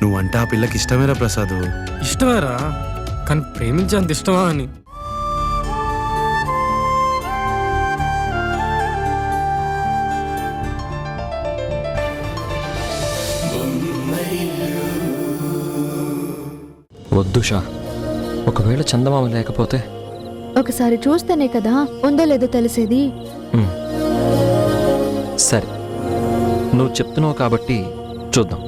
నువ్వంటే ఆ పిల్లకి ఇష్టమేరా ప్రసాద్. ఇష్టమేరా, కానీ ప్రేమించేంత ఇష్టమా అని. వద్దు షా, ఒకవేళ చందమామ లేకపోతే? ఒకసారి చూస్తేనే కదా ఉందో లేదో తెలిసేది. సరే, నువ్వు చెప్తున్నావు కాబట్టి చూద్దాం.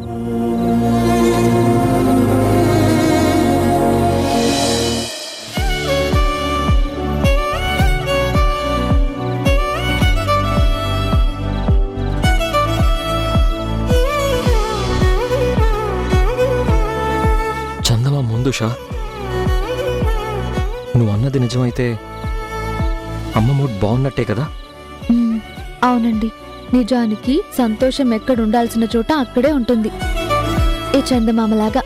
చందమామ ముందు షా, నువ్వు అన్నది నిజమైతే అమ్మ మూడ్ బాగున్నట్టే కదా? అవునండి, నిజానికి సంతోషం ఎక్కడుండాల్సిన చోట అక్కడే ఉంటుంది, ఈ చందమామలాగా.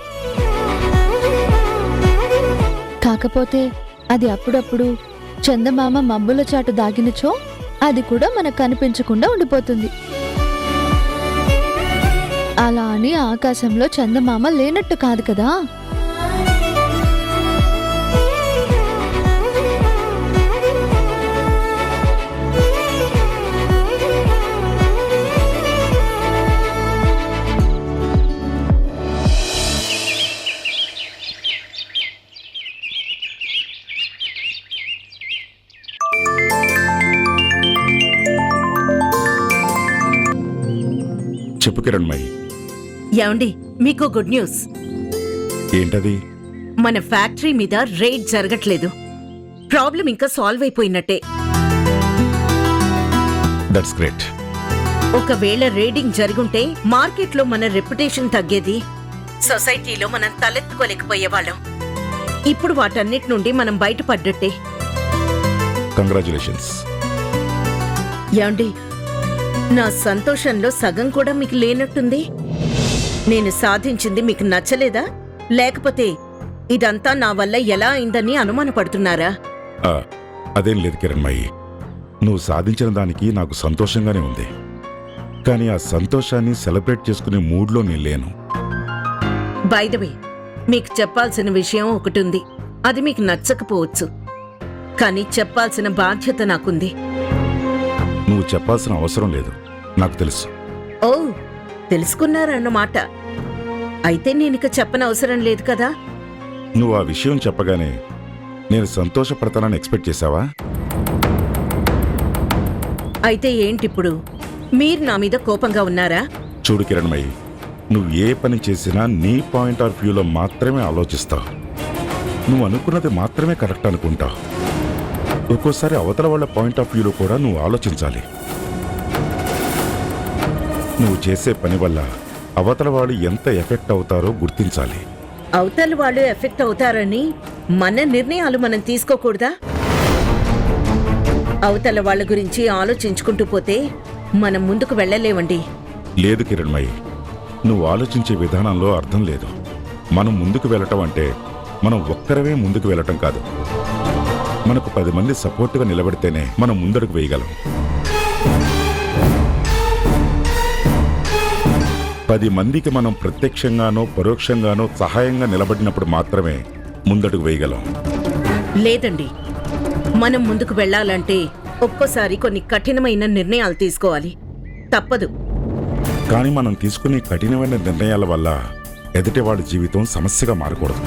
కాకపోతే అది అప్పుడప్పుడు చందమామ మబ్బుల చాటు దాగినచో అది కూడా మనకు కనిపించకుండా ఉండిపోతుంది. అలా అని ఆకాశంలో చందమామ లేనట్టు కాదు కదా. చెప్పు కిరణ్మయి. ఏమండి, మీకు గుడ్ న్యూస్. ఏంటది? మన ఫ్యాక్టరీ మీద రైడ్ జరగట్లేదు. ప్రాబ్లం ఇంకా సాల్వ్ అయిపోయినట్టే. That's great. ఒకవేళ రేడింగ్ జరుగుంటే మార్కెట్లో మన రెప్యుటేషన్ తగ్గేది, సొసైటీలో మనం తలెత్తుకోలేకపోయేవాళ్ళం. ఇప్పుడు వాటన్నిటి నుండి మనం బయటపడ్డట్టే. కంగ్రాచులేషన్స్. ఏమండి, నా సంతోషంలో సగం కూడా మీకు లేనట్టుంది. నేను సాధించింది మీకు నచ్చలేదా, లేకపోతే ఇదంతా నా వల్ల ఎలా అయిందని అనుమానపడుతున్నారా? అదేం లేదు కిరణ్మయి, నువ్వు సాధించిన దానికి నాకు సంతోషంగానే ఉంది. కానీ ఆ సంతోషాన్ని సెలబ్రేట్ చేసుకునే మూడ్లో నేను లేను. బై ద వే, మీకు చెప్పాల్సిన విషయం ఒకటి ఉంది. అది మీకు నచ్చకపోవచ్చు, కానీ చెప్పాల్సిన బాధ్యత నాకుంది. నువ్వు చెప్పాల్సిన అవసరం లేదు, నాకు తెలుసు. ఓ, తెలుసుకున్నారన్నమాట. అయితే నేనిక చెప్పనవసరం లేదు కదా. నువ్వు ఆ విషయం చెప్పగానే నేను సంతోషపడతానని ఎక్స్పెక్ట్ చేశావా? అయితే ఏంటిప్పుడు? మీరు నా మీద కోపంగా ఉన్నారా? చూడు కిరణ్మయి, నువ్వు ఏ పని చేసినా నీ పాయింట్ ఆఫ్ వ్యూలో మాత్రమే ఆలోచిస్తావు. నువ్వు అనుకున్నది మాత్రమే కరెక్ట్ అనుకుంటావు. ఒక్కోసారి అవతల వాళ్ళ పాయింట్ ఆఫ్ వ్యూలో కూడా నువ్వు ఆలోచించాలి. నువ్వు చేసే పని వల్ల అవతల వాళ్ళు ఎంత ఎఫెక్ట్ అవుతారో గుర్తించాలి. అవతల వాళ్ళు ఎఫెక్ట్ అవుతారని మన నిర్ణయాలు మనం తీసుకోకూడదా? అవతల వాళ్ళ గురించి ఆలోచించుకుంటూ పోతే మనం ముందుకు వెళ్ళలేమండి. లేదు కిరణ్మయి, నువ్వు ఆలోచించే విధానంలో అర్థం లేదు. మనం ముందుకు వెళ్ళటం అంటే మనం ఒక్కరమే ముందుకు వెళ్ళటం కాదు. మనకు 10 మంది సపోర్టుగా నిలబడితేనే మనం ముందడుగు వేయగలం. 10 మందికి మనం ప్రత్యక్షంగానో పరోక్షంగానో సహాయంగా నిలబడినప్పుడు మాత్రమే ముందడుగు వేయగలం. లేదండి, మనం ముందుకు వెళ్ళాలంటే ఒక్కోసారి కొన్ని కఠినమైన నిర్ణయాలు తీసుకోవాలి. తప్పదు. కానీ మనం తీసుకునే కఠినమైన నిర్ణయాల వల్ల ఎదుటివాడి జీవితం సమస్యగా మారకూడదు.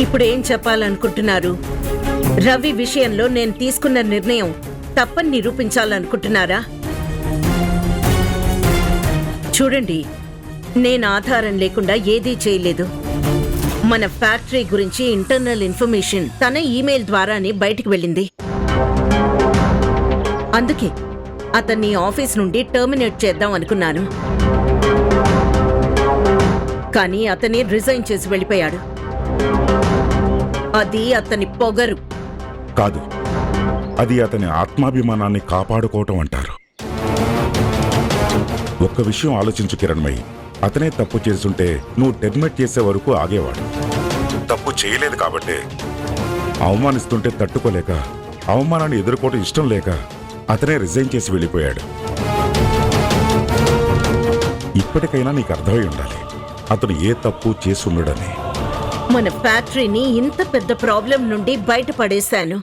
ఇప్పుడు ఏం చెప్పాలనుకుంటున్నారు? రవి విషయంలో నేను తీసుకున్న నిర్ణయం తప్పని నిరూపించాలనుకుంటున్నారా? చూడండి, నేను ఆధారం లేకుండా ఏదీ చేయలేదు. మన ఫ్యాక్టరీ గురించి ఇంటర్నల్ ఇన్ఫర్మేషన్ తన ఈమెయిల్ ద్వారానే బయటికి వెళ్ళింది. అందుకే అతన్ని ఆఫీస్ నుండి టర్మినేట్ చేద్దాం అనుకున్నాను. కానీ అతనే రిజైన్ చేసి వెళ్ళిపోయాడు. అది అతని పొగరు కాదు, అది అతని ఆత్మాభిమానాన్ని కాపాడుకోవటం అంటారు. ఒక్క విషయం ఆలోచించు కిరణ్మయి, అతనే తప్పు చేస్తుంటే నువ్వు టెర్మినేట్ చేసే వరకు ఆగేవాడు. తప్పు చేయలేదు కాబట్టే అవమానిస్తుంటే తట్టుకోలేక, అవమానాన్ని ఎదుర్కోవటం ఇష్టం లేక అతనే రిజైన్ చేసి వెళ్ళిపోయాడు. ఇప్పటికైనా నీకు అర్థమై ఉండాలి, అతను ఏ తప్పు చేసుండడని. మన ఫ్యాక్టరీని ఇంత పెద్ద ప్రాబ్లం నుండి బయటపడేశాను.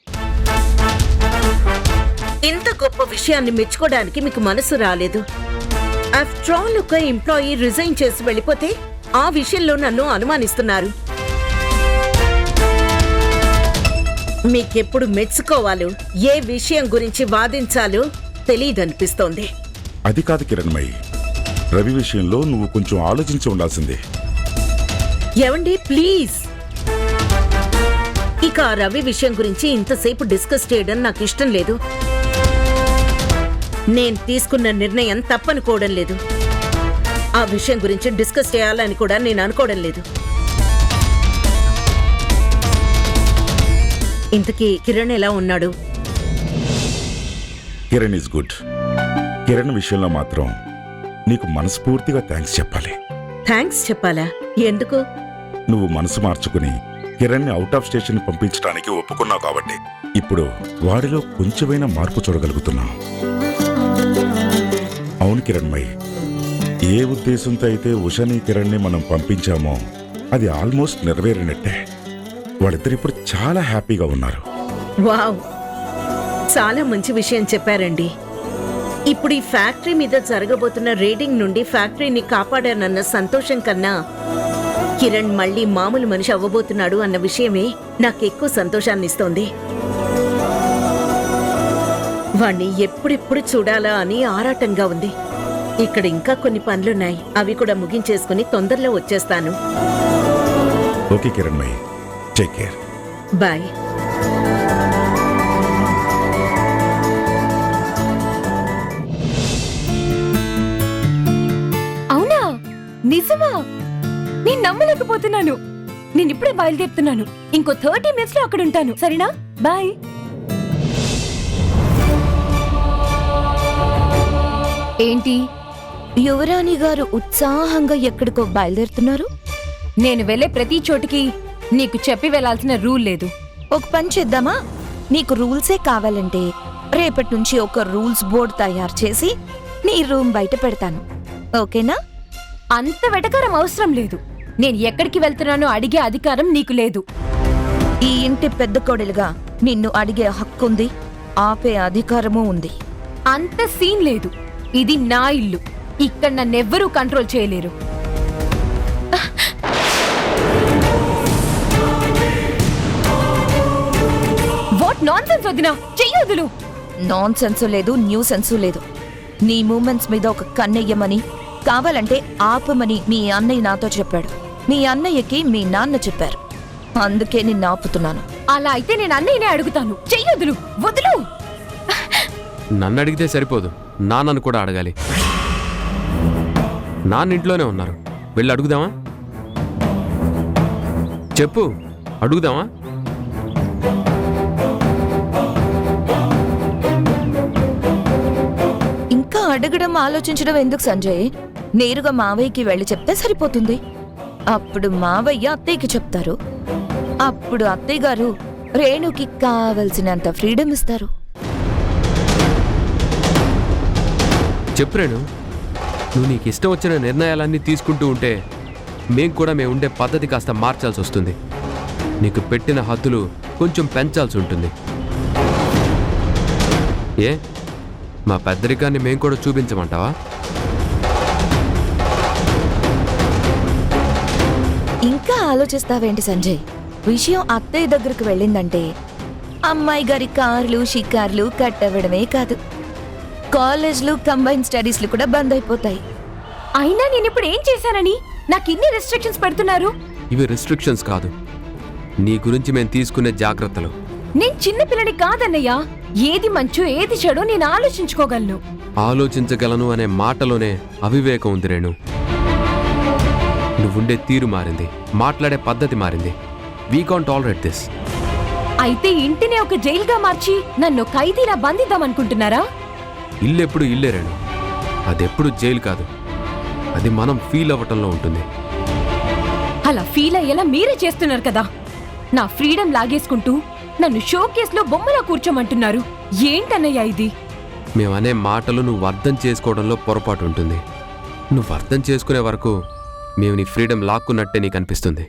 ఇంత గొప్ప విషయాన్ని మెచ్చుకోవడానికి మీకు మనసు రాలేదు. ఆఫ్టర్ ఆల్ ఒక ఎంప్లాయీ రిజైన్ చేసి వెళ్ళిపోతే ఆ విషయంలో నన్ను అనుమానిస్తున్నారు. మీకెప్పుడు మెచ్చుకోవాలో, ఏ విషయం గురించి వాదించాలో తెలియదనిపిస్తోంది. అది కాదు కిరణ్మయి, రవి విషయంలో నువ్వు కొంచెం ఆలోచించి ఉండాల్సిందే. ఏవండి ప్లీజ్, ఇక ఆ రవి విషయం గురించి ఇంతసేపు డిస్కస్ చేయడం నాకు ఇష్టం లేదు. నేను తీసుకున్న నిర్ణయం తప్పనుకోవడం లేదు. ఆ విషయం గురించి డిస్కస్ చేయాలని కూడా నేను అనుకోవడం లేదు. ఇంతకీ కిరణ్ ఎలా ఉన్నాడు? Kiran is good. కిరణ్ విషయంలో మాత్రం నీకు మనస్ఫూర్తిగా థ్యాంక్స్ చెప్పాలి. థ్యాంక్స్ చెప్పాలా? ఎందుకు? నువ్వు మనసు మార్చుకుని కిరణ్ని అవుట్ ఆఫ్ స్టేషన్ పంపించడానికి ఒప్పుకున్నావు కాబట్టి ఇప్పుడు వాడిలో కొంచెమైనా మార్పు చూడగలుగుతున్నావు. అవును కిరణ్మయి, ఏ ఉద్దేశంతో అయితే ఉషని కిరణ్ని మనం పంపించామో అది ఆల్మోస్ట్ నెరవేరినట్టే. వాళ్ళిద్దరు ఇప్పుడు చాలా హ్యాపీగా ఉన్నారు. వావ్, చాలా మంచి విషయం చెప్పారండి. ఇప్పుడు ఈ ఫ్యాక్టరీ మీద జరగబోతున్న రేడింగ్ నుండి ఫ్యాక్టరీని కాపాడానన్న సంతోషం కన్నా కిరణ్ మళ్ళీ మామూలు మనిషి అవ్వబోతున్నాడు అన్న విషయమే నాకెక్కువ సంతోషాన్ని ఇస్తోంది. వాణ్ణి ఎప్పుడెప్పుడు చూడాలా అని ఆరాటంగా ఉంది. ఇక్కడ ఇంకా కొన్ని పనులున్నాయి, అవి కూడా ముగించేసుకుని తొందరలో వచ్చేస్తాను. Okay Kiranmayi, take care. Bye. అవునా? నిజమా? నేను నమ్మలేకపోతున్నాను. నేను ఇప్పుడే బయలుదేరుతున్నాను. ఇంకో 30 minutes లో అక్కడ ఉంటాను. సరేనా? బాయ్. ఏంటి, యువరాణి గారు ఉత్సాహంగా ఎక్కడికో బయలుదేరుతున్నారు? నేను వెళ్ళే ప్రతి చోటికి నీకు చెప్పి వెళ్లాల్సిన రూల్ లేదు. ఒక పని చేద్దామా? నీకు రూల్సే కావాలంటే రేపటి నుంచి ఒక రూల్స్ బోర్డు తయారు చేసి నీ రూమ్ బయట పెడతాను. ఓకేనా? అంత వెటకారం అవసరం లేదు. నేను ఎక్కడికి వెళ్తున్నానో అడిగే అధికారం నీకు లేదు. ఈ ఇంటి పెద్ద కోడలుగా నిన్ను అడిగే హక్కుంది, ఆపే అధికారము ఉంది. అంత సీన్ లేదు. ఇది నా ఇల్లు. ఇక్కడ నన్నెవ్వరూ కంట్రోల్ చేయలేరు. వాట్ నాన్ సెన్స్ వదినా, చెయ్యొదులు. నాన్ సెన్సు లేదు, న్యూ సెన్సు లేదు. నీ మూమెంట్స్ మీద ఒక కన్నెయ్యమని, కావాలంటే ఆపమని మీ అన్నయ్య నాతో చెప్పాడు. మీ అన్నయ్యకి మీ నాన్న చెప్పారు. అందుకే నిన్ను ఆపుతున్నాను. అలా అయితే నేను అన్నయ్యనే అడుగుతాను. చెయ్యొదులు, వదులు. నన్ను అడిగితే సరిపోదు, నాన్నను కూడా అడగాలి. నాన్న ఇంట్లోనే ఉన్నారు, వెళ్ళి అడుగుదామా? చెప్పు, అడుగుదామా? ఇంకా అడగడం ఆలోచించడం ఎందుకు సంజయ్? నేరుగా మావయ్యకి వెళ్ళి చెప్తే సరిపోతుంది. అప్పుడు మావయ్య అత్తయ్యకి చెప్తారు. అప్పుడు అత్తయ్య గారు రేణుకి కావలసినంత ఫ్రీడమ్ ఇస్తారు. చెప్పు రేణు, నువ్వు నీకు ఇష్టం వచ్చిన నిర్ణయాలన్నీ తీసుకుంటూ ఉంటే మేం కూడా మేము ఉండే పద్ధతి కాస్త మార్చాల్సి వస్తుంది. నీకు పెట్టిన హద్దులు కొంచెం పెంచాల్సి ఉంటుంది. ఏ, మా పెద్దరికాన్ని మేం కూడా చూపించమంటావా? ఇంకా ఆలోచిస్తావేంటి సంజయ్? విషయం అత్తయ్య దగ్గరకు వెళ్ళిందంటే అమ్మాయి గారి కార్లు షికార్లు కట్టవడమే కాదు, కాలేజ్లు కంబైన్ స్టడీస్లు కూడా బంద్ అయిపోతాయి. అయినా నేను ఇప్పుడు ఏం చేశానని నాకు ఇన్ని రెస్ట్రిక్షన్స్ పెడుతున్నారు? ఇవి రెస్ట్రిక్షన్స్ కాదు, నీ గురించి మేము తీసుకునే జాగ్రత్తలు. నేను చిన్న పిల్లని కాదన్నయ్యా. ఏది మంచో ఏది చెడో నేను ఆలోచించుకోగలను. ఆలోచించగలను అనే మాటలోనే అవివేకం ఉంది రేణు. నువ్వుండే తీరు మారింది, మాట్లాడే పద్ధతి మారింది. We can't tolerate this. అయితే ఇంటినే ఒక జైలుగా మార్చి నన్ను ఖైదీలా బంధిద్దామనుకుంటున్నారా? ఇల్లెప్పుడు ఇల్లే రేణు, అదెప్పుడు జైలు కాదు. అది మనం ఫీల్ అవ్వటంలో ఉంటుంది. అలా ఫీల్ అయ్యేలా మీరే చేస్తున్నారు కదా. నా ఫ్రీడమ్ లాగేసుకుంటూ నన్ను షోకేస్లో బొమ్మలా కూర్చోమంటున్నారు. ఏంటన్నయ్యా ఇది? మేమనే మాటలు నువ్వు అర్థం చేసుకోవడంలో పొరపాటు ఉంటుంది. నువ్వు అర్థం చేసుకునే వరకు మేము నీ ఫ్రీడమ్ లాక్కున్నట్టే నీకు అనిపిస్తుంది.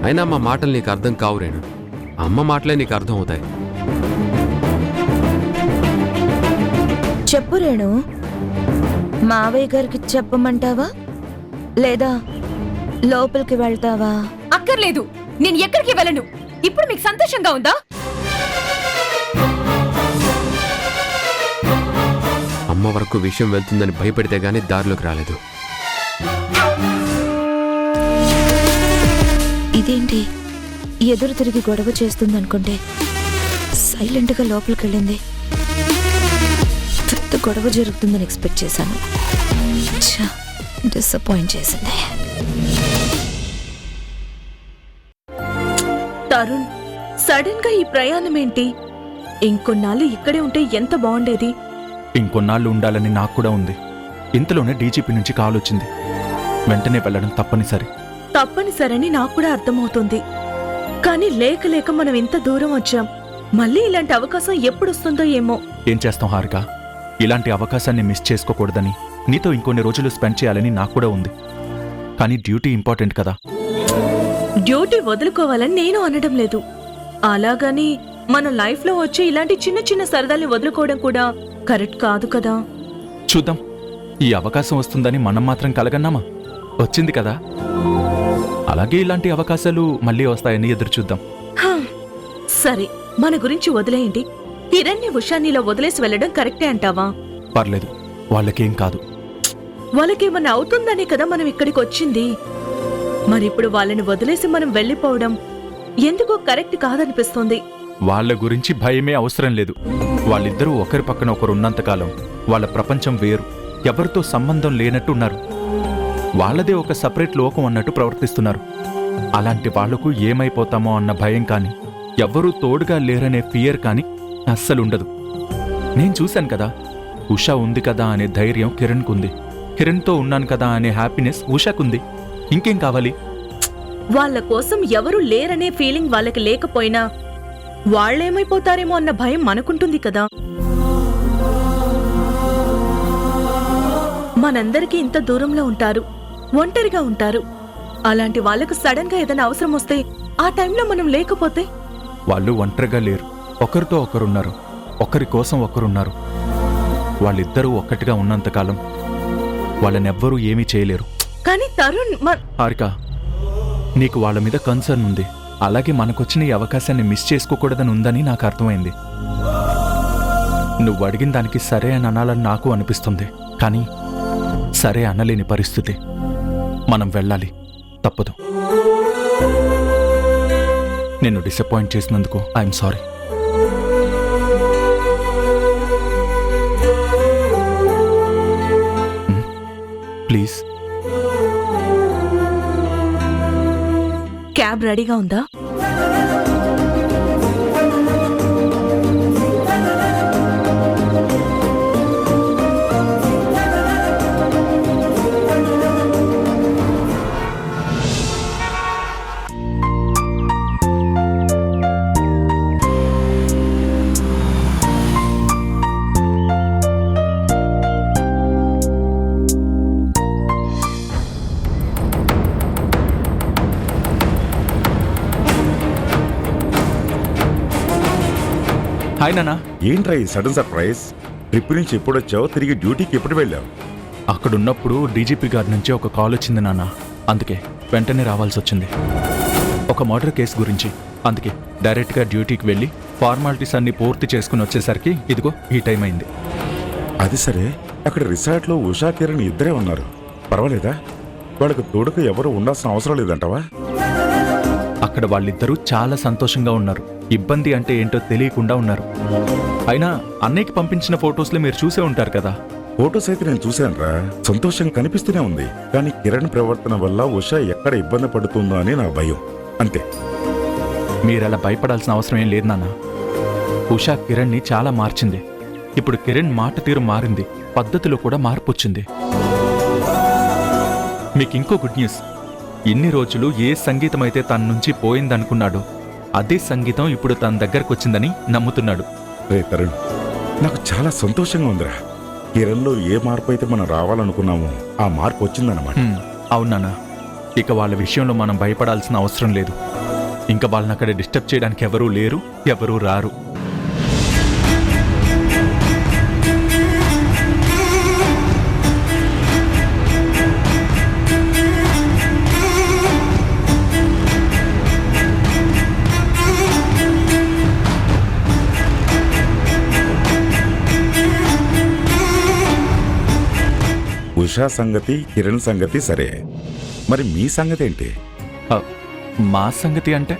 అయినా మా మాటలు నీకు అర్థం కావు రేణు. అమ్మ మాటలే నీకు అర్థం అవుతాయి. చెప్పు రేణు, మావయ్య గారికి చెప్పమంటావా లేదా లోపలికి వెళ్తావా? అక్కర్లేదు, నేను ఎక్కడికి వెళ్ళను. ఇప్పుడు మీకు సంతోషంగా ఉందా? అమ్మ వరకు విషయం వెళ్తుందని భయపెడితే గానీ దారిలోకి రాలేదు. ఇదేంటి ఎదురు తిరిగి గొడవ చేస్తుందనుకుంటే సైలెంట్గా లోపలికి వెళ్ళింది. పెద్ద గొడవ జరుగుతుందని ఎక్స్పెక్ట్ చేశాను. డిసప్పాయింట్ చేసింది. తరుణ్, సడన్ గా ఈ ప్రయాణం ఏంటి? ఇంకొన్నాళ్ళు ఇక్కడే ఉంటే ఎంత బాగుండేది. ఇంకొన్నాళ్ళు ఉండాలని నాకు కూడా ఉంది. ఇంతలోనే డీజీపీ నుంచి కాల్ వచ్చింది. వెంటనే వెళ్ళడం తప్పనిసరి. తప్పనిసరని నాకు కూడా అర్థమవుతుంది. కానీ లేక లేక మనం ఇంత దూరం వచ్చాం. మళ్ళీ ఇలాంటి అవకాశం ఎప్పుడొస్తుందో ఏమో. ఏం చేస్తాం హారిక, ఇలాంటి అవకాశాన్ని మిస్ చేసుకోకూడదని, నీతో ఇంకొన్ని రోజులు స్పెండ్ చేయాలని నాకు కూడా ఉంది. కానీ డ్యూటీ ఇంపార్టెంట్ కదా. డ్యూటీ వదులుకోవాలని నేను అనడం లేదు. అలాగని మన లైఫ్లో వచ్చే ఇలాంటి చిన్న చిన్న సరదాల్ని వదులుకోవడం కూడా కరెక్ట్ కాదు కదా. చూద్దాం, ఈ అవకాశం వస్తుందని మనం మాత్రం కలగన్నామా? వచ్చింది కదా. అలాగే ఇలాంటి అవకాశాలు మళ్ళీ వస్తాయని ఎదురు చూద్దాం. హా, సరే, మన గురించి వదిలేయండి. కిరణ్ని ఉషానిలా వదిలేసి వెళ్ళడం కరెక్టే అంటావా? పర్లేదు, వాళ్ళకేం కాదు. వాళ్ళకేమన్నా అవుతుందనే కదా మనం ఇక్కడికి వచ్చింది. మరిప్పుడు వాళ్ళని వదిలేసి మనం వెళ్ళిపోవడం ఎందుకో కరెక్ట్ కాదనిపిస్తుంది. వాళ్ళ గురించి భయమే అవసరం లేదు. వాళ్ళిద్దరూ ఒకరి పక్కన ఒకరు ఉన్నంతకాలం వాళ్ళ ప్రపంచం వేరు, ఎవరితో సంబంధం లేనట్టు ఉన్నారు. వాళ్ళదే ఒక సపరేట్ లోకం అన్నట్టు ప్రవర్తిస్తున్నారు. అలాంటి వాళ్లకు ఏమైపోతామో అన్న భయం కానీ, ఎవ్వరూ తోడుగా లేరనే ఫియర్ కానీ అస్సలుండదు. నేను చూశాను కదా, ఉషా ఉంది కదా అనే ధైర్యం కిరణ్కుంది. కిరణ్తో ఉన్నాను కదా అనే హ్యాపీనెస్ ఉషాకుంది. ఇంకేం కావాలి? వాళ్ళ కోసం ఎవరు లేరనే ఫీలింగ్ వాళ్ళకి లేకపోయినా వాళ్ళేమైపోతారేమో అన్న భయం మనకుంటుంది కదా. మనందరికీ ఇంత దూరంలో ఉంటారు, ఒంటరిగా ఉంటారు. అలాంటి వాళ్ళకు సడన్ గా ఏదైనా అవసరం వస్తే ఆ టైంలో మనం లేకపోతే? వాళ్ళు ఒంటరిగా లేరు, ఒకరితో ఒకరున్నారు, ఒకరి కోసం ఒకరున్నారు. వాళ్ళిద్దరూ ఒక్కటిగా ఉన్నంతకాలం వాళ్ళనెవ్వరూ ఏమీ చేయలేరు. కానీ తరుణ్, హారిక, నీకు వాళ్ళ మీద కన్సర్న్ ఉంది. అలాగే మనకొచ్చిన ఈ అవకాశాన్ని మిస్ చేసుకోకూడదని ఉందని నాకు అర్థమైంది. నువ్వు అడిగిన దానికి సరే అని అనాలని నాకు అనిపిస్తుంది. కానీ సరే అనలేని పరిస్థితి. మనం వెళ్ళాలి, తప్పదు. నిన్ను డిసప్పాయింట్ చేసినందుకు ఐఎమ్ సారీ. ప్లీజ్. క్యాబ్ రెడీగా ఉందా? హాయ్ నాన్న. ఏంట్రా ఈ సడన్ సర్ప్రైజ్? ట్రిప్ నుంచి ఎప్పుడొచ్చావు? తిరిగి డ్యూటీకి ఎప్పుడు వెళ్ళావు? అక్కడున్నప్పుడు డీజీపీ గారి నుంచి ఒక కాల్ వచ్చింది నాన్న. అందుకే వెంటనే రావాల్సి వచ్చింది. ఒక మర్డర్ కేసు గురించి. అందుకే డైరెక్ట్గా డ్యూటీకి వెళ్ళి ఫార్మాలిటీస్ అన్ని పూర్తి చేసుకుని వచ్చేసరికి ఇదిగో ఈ టైం అయింది. అది సరే, అక్కడ రిసార్ట్లో ఉషా కిరణ్ ఇద్దరే ఉన్నారు. పర్వాలేదా? వాళ్ళకు తోడుకు ఎవరు ఉండాల్సిన అవసరం లేదంటావా? అక్కడ వాళ్ళిద్దరూ చాలా సంతోషంగా ఉన్నారు. ఇబ్బంది అంటే ఏంటో తెలియకుండా ఉన్నారు. అయినా అన్నయ్యకి పంపించిన ఫొటోస్లో మీరు చూసే ఉంటారు కదా. ఫోటోస్ అయితే నేను చూశానురా, సంతోషం కనిపిస్తూనే ఉంది. కానీ కిరణ్ ప్రవర్తన వల్ల ఉషా ఎక్కడ ఇబ్బంది పడుతుందో అని నా భయం, అంతే. మీరలా భయపడాల్సిన అవసరం ఏం లేదు నాన్న. ఉషా కిరణ్ని చాలా మార్చింది. ఇప్పుడు కిరణ్ మాట తీరు మారింది, పద్ధతిలో కూడా మార్పు వచ్చింది. మీకు ఇంకో గుడ్ న్యూస్. ఇన్ని రోజులు ఏ సంగీతం అయితే తన నుంచి పోయిందనుకున్నాడో అదే సంగీతం ఇప్పుడు తన దగ్గరకు వచ్చిందని నమ్ముతున్నాడు. రే తరుణ్, నాకు చాలా సంతోషంగా ఉందిరా. కిరణ్లో ఏ మార్పు అయితే మనం రావాలనుకున్నామో ఆ మార్పు వచ్చిందన్నమాట. అవునా? ఇక వాళ్ళ విషయంలో మనం భయపడాల్సిన అవసరం లేదు. ఇంకా వాళ్ళని అక్కడ డిస్టర్బ్ చేయడానికి ఎవరూ లేరు, ఎవరూ రారు. ఉషా సంగతి, కిరణ్ సంగతి సరే, మరి మీ సంగతి ఏంటి? మా సంగతి అంటే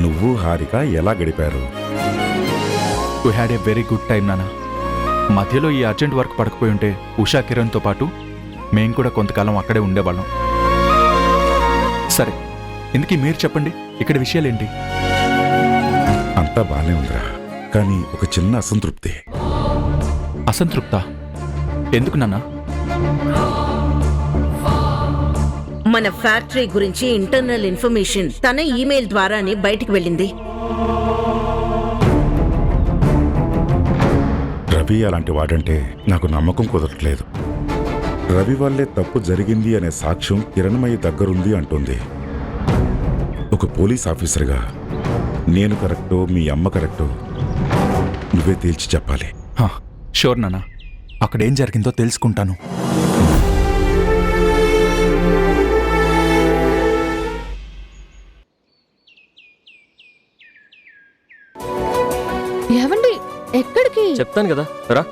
నువ్వు హారిక ఎలా గడిపారు? We had a very good time నాన్న. మధ్యలో ఈ అర్జెంట్ వర్క్ పడకపోయి ఉంటే ఉషా కిరణ్తో పాటు మేం కూడా కొంతకాలం అక్కడే ఉండేవాళ్ళం. సరే, ఇందుకీ మీరు చెప్పండి, ఇక్కడ విషయాలేంటి? అంతా బానే ఉందిరా, కానీ ఒక చిన్న అసంతృప్తి. అసంతృప్త? ఎందుకు నాన్న? మన ఫ్యాక్టరీ గురించి ఇంటర్నల్ ఇన్ఫర్మేషన్ తన ఈమెయిల్ ద్వారానే బయటికి వెళ్ళింది. రవి అలాంటి వాడంటే నాకు నమ్మకం కుదరట్లేదు. రవి వల్లే తప్పు జరిగింది అనే సాక్ష్యం కిరణ్మయ్య దగ్గరుంది అంటుంది. ఒక పోలీస్ ఆఫీసర్గా నేను కరెక్టో మీ అమ్మ కరెక్టో నువ్వే తేల్చి చెప్పాలి. షూర్ నాన్న, అక్కడేం జరిగిందో తెలుసుకుంటాను. ఏవండి ఎక్కడికి? చెప్తాను కదా, రా.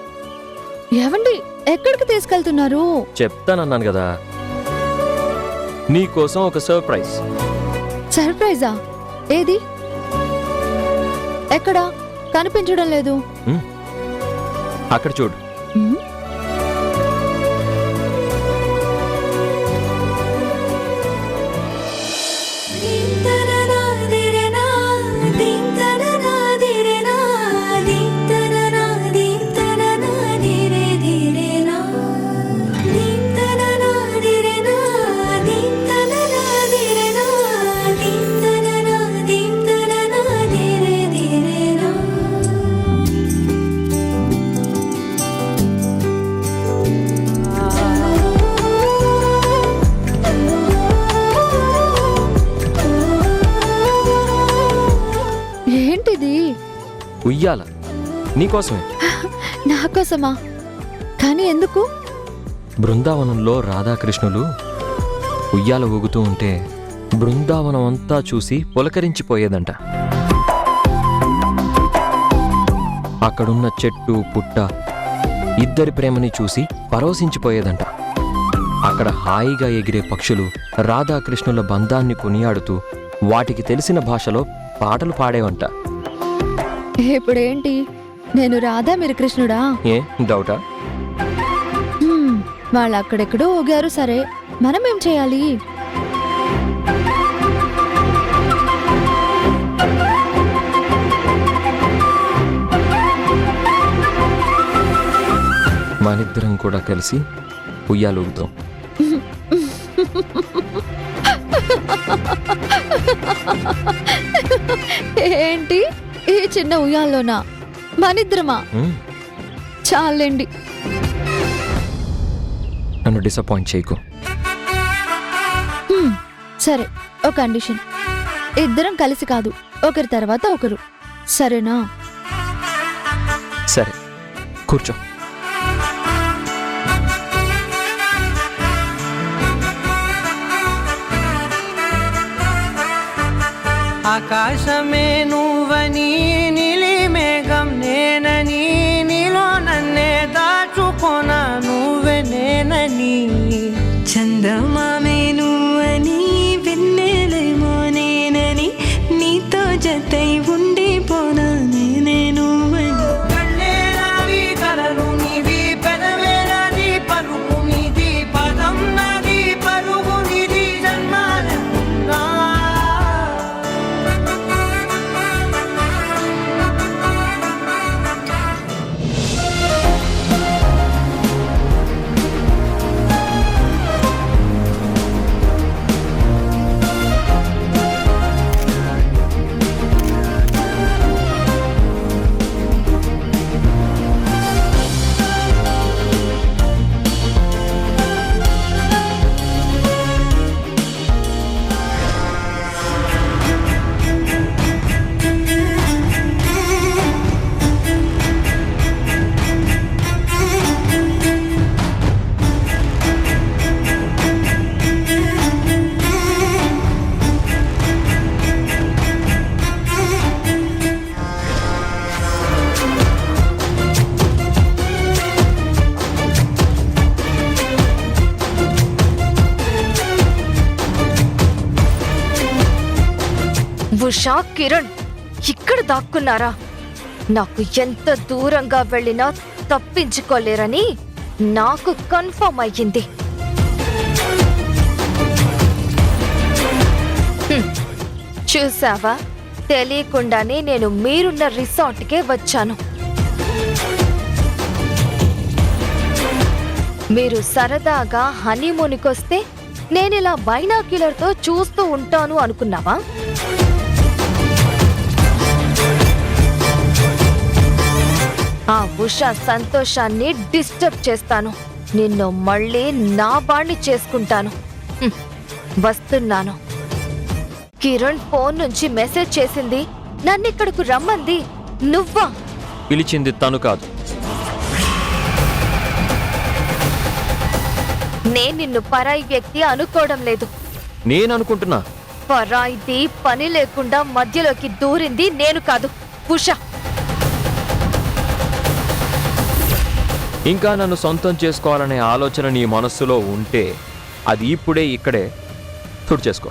ఏవండి ఎక్కడికి తీసుకెళ్తున్నారు? చెప్తానన్నాను కదా, నీకోసం ఒక సర్ప్రైజ్. సర్ప్రైజా? ఏది? ఎక్కడా? కనిపించడం లేదు. అక్కడ చూడు. ఉమ్, ఏంటిది? ఉయ్యాల, నీకోసమే. నా కోసమా? కానీ ఎందుకు? బృందావనంలో రాధాకృష్ణులు ఉయ్యాల ఊగుతూ ఉంటే బృందావనం అంతా చూసి పులకరించిపోయేదంట. అక్కడున్న చెట్టు పుట్ట ఇద్దరి ప్రేమని చూసి పరవశించిపోయేదంట. అక్కడ హాయిగా ఎగిరే పక్షులు రాధాకృష్ణుల బంధాన్ని కొనియాడుతూ వాటికి తెలిసిన భాషలో పాటలు పాడేవంట. ఇప్పుడేంటి, నేను రాధా మీరు కృష్ణుడా? ఏ డౌటా? వాళ్ళు అక్కడెక్కడో ఊగారు, సరే మనం ఏం చేయాలి? మనిద్దరం కూడా కలిసి ఉయ్యాలూగుతాం. ఏంటి, ఈ చిన్న ఉయ్యాల్లోనా? మనిద్దరమా? చాలండి, నన్ను డిసప్పాయింట్ చేయకు. సరే, ఒక కండిషన్. ఇద్దరం కలిసి కాదు, ఒకరి తర్వాత ఒకరు, సరేనా? సరే, కూర్చో. ఆకాశమే నువ్వని, నీలి మేఘం నేనని, నీలో నన్నే దాచుకోన నువ్వే నేనని. చందమామే నువ్వని, వెన్నెలేమో నేనని, నీతో జతై ఉండిపోనా నేనే నువ్వని. కళ్ళేరావి కలలు నీవి, పెదవే నాది, పలుకు నీది, పదం నాది, పరుగు నీది, జన్మాలెన్నా. ఉషా, కిరణ్ ఇక్కడ దాక్కున్నారా? నాకు ఎంత దూరంగా వెళ్ళినా తప్పించుకోలేరని నాకు కన్ఫర్మ్ అయ్యింది. చూసావా, తెలియకుండానే నేను మీరున్న రిసార్ట్కే వచ్చాను. మీరు సరదాగా హనీమూన్కొస్తే నేనిలా బైనాక్యులర్తో చూస్తూ ఉంటాను అనుకున్నావా? ఆ ఉషా సంతోషాన్ని డిస్టర్బ్ చేస్తాను. నిన్ను మళ్ళీ నా బాణ్ణి చేసుకుంటాను. వస్తున్నాను. కిరణ్ ఫోన్ నుంచి మెసేజ్ చేసింది, నన్నిక్కడకు రమ్మంది నువ్వా? పిలిచింది తను కాదు. నేను నిన్ను పరాయి వ్యక్తి అనుకోవడం లేదు. నేననుకుంటున్నా. పరాయిది పని లేకుండా మధ్యలోకి దూరింది నేను కాదు, ఉషా. ఇంకా నన్ను సొంతం చేసుకోవాలనే ఆలోచన నీ మనస్సులో ఉంటే అది ఇప్పుడే ఇక్కడే తుడి చేసుకో.